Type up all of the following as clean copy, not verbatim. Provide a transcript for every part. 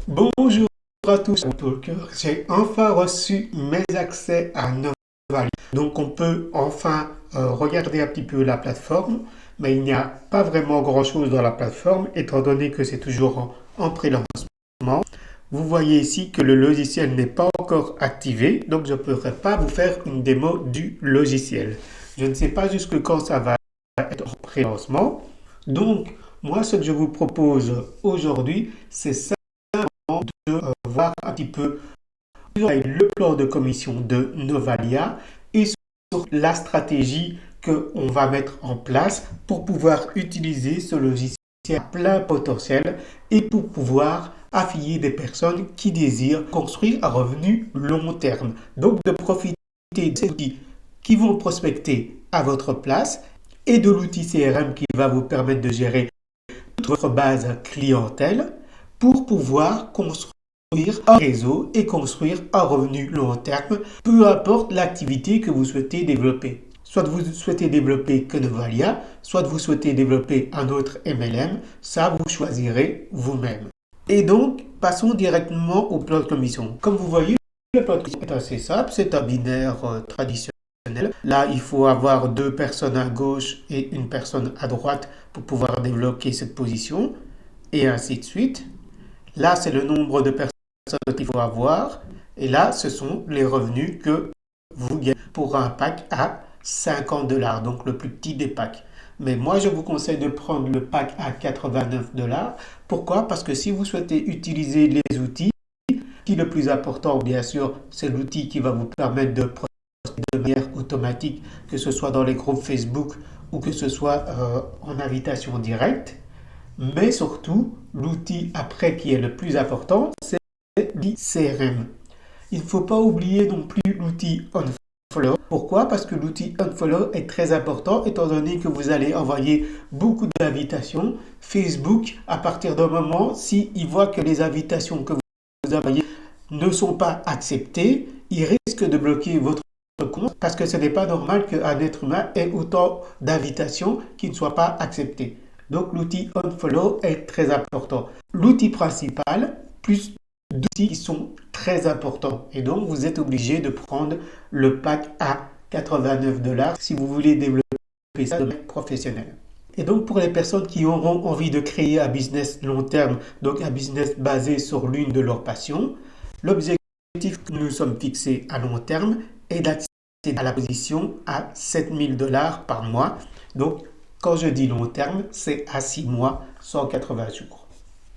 Bonjour à tous, j'ai enfin reçu mes accès à Novalia. Donc on peut enfin regarder un petit peu la plateforme, mais il n'y a pas vraiment grand-chose dans la plateforme, étant donné que c'est toujours en pré-lancement. Vous voyez ici que le logiciel n'est pas encore activé, donc je ne pourrai pas vous faire une démo du logiciel. Je ne sais pas jusque quand ça va être en pré-lancement. Donc, moi, ce que je vous propose aujourd'hui, c'est de voir un petit peu le plan de commission de Novalia et sur la stratégie qu'on va mettre en place pour pouvoir utiliser ce logiciel à plein potentiel et pour pouvoir affilier des personnes qui désirent construire un revenu long terme. Donc de profiter de ces outils qui vont prospecter à votre place et de l'outil CRM qui va vous permettre de gérer toute votre base clientèle pour pouvoir construire un réseau et construire un revenu long terme, peu importe l'activité que vous souhaitez développer. Soit vous souhaitez développer que Novalia, soit vous souhaitez développer un autre MLM, ça vous choisirez vous-même. Et donc, passons directement au plan de commission. Comme vous voyez, le plan de commission est assez simple, c'est un binaire traditionnel. Là, il faut avoir deux personnes à gauche et une personne à droite pour pouvoir débloquer cette position, et ainsi de suite. Là, c'est le nombre de personnes qu'il faut avoir. Et là, ce sont les revenus que vous gagnez pour un pack à 50 $, donc le plus petit des packs. Mais moi, je vous conseille de prendre le pack à 89 $. Pourquoi? Parce que si vous souhaitez utiliser les outils, le plus important, bien sûr, c'est l'outil qui va vous permettre de procéder de manière automatique, que ce soit dans les groupes Facebook ou que ce soit en invitation directe. Mais surtout, l'outil après qui est le plus important, c'est l'ICRM. Il ne faut pas oublier non plus l'outil Unfollow. Pourquoi? Parce que l'outil Unfollow est très important étant donné que vous allez envoyer beaucoup d'invitations. Facebook, à partir d'un moment, s'il voit que les invitations que vous envoyez ne sont pas acceptées, il risque de bloquer votre compte parce que ce n'est pas normal qu'un être humain ait autant d'invitations qui ne soient pas acceptées. Donc l'outil Unfollow est très important. L'outil principal, plus d'outils qui sont très importants. Et donc vous êtes obligé de prendre le pack à 89 $ si vous voulez développer ça de manière professionnelle. Et donc pour les personnes qui auront envie de créer un business long terme, donc un business basé sur l'une de leurs passions, l'objectif que nous sommes fixés à long terme est d'accéder à la position à 7000 $ par mois. Donc quand je dis long terme, c'est à 6 mois, 180 jours.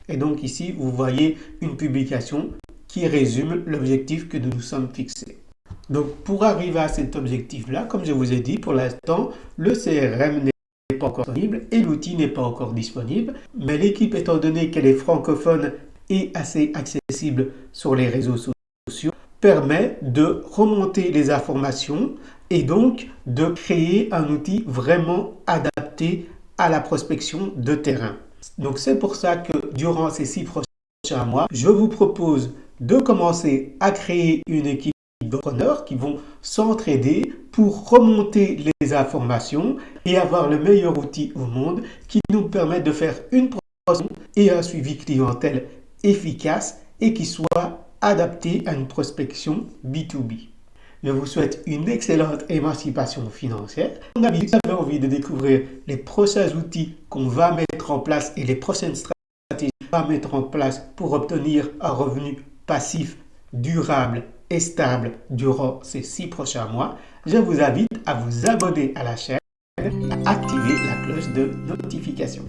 Et donc ici, vous voyez une publication qui résume l'objectif que nous nous sommes fixés. Donc pour arriver à cet objectif-là, comme je vous ai dit, pour l'instant, le CRM n'est pas encore disponible et l'outil n'est pas encore disponible. Mais l'équipe, étant donné qu'elle est francophone et assez accessible sur les réseaux sociaux, permet de remonter les informations et donc de créer un outil vraiment adapté à la prospection de terrain. Donc c'est pour ça que durant ces 6 prochains mois, je vous propose de commencer à créer une équipe d'entrepreneurs qui vont s'entraider pour remonter les informations et avoir le meilleur outil au monde qui nous permet de faire une prospection et un suivi clientèle efficace et qui soit adapté à une prospection B2B. Je vous souhaite une excellente émancipation financière. Si vous avez envie de découvrir les prochains outils qu'on va mettre en place et les prochaines stratégies qu'on va mettre en place pour obtenir un revenu passif, durable et stable durant ces 6 prochains mois, je vous invite à vous abonner à la chaîne et à activer la cloche de notification.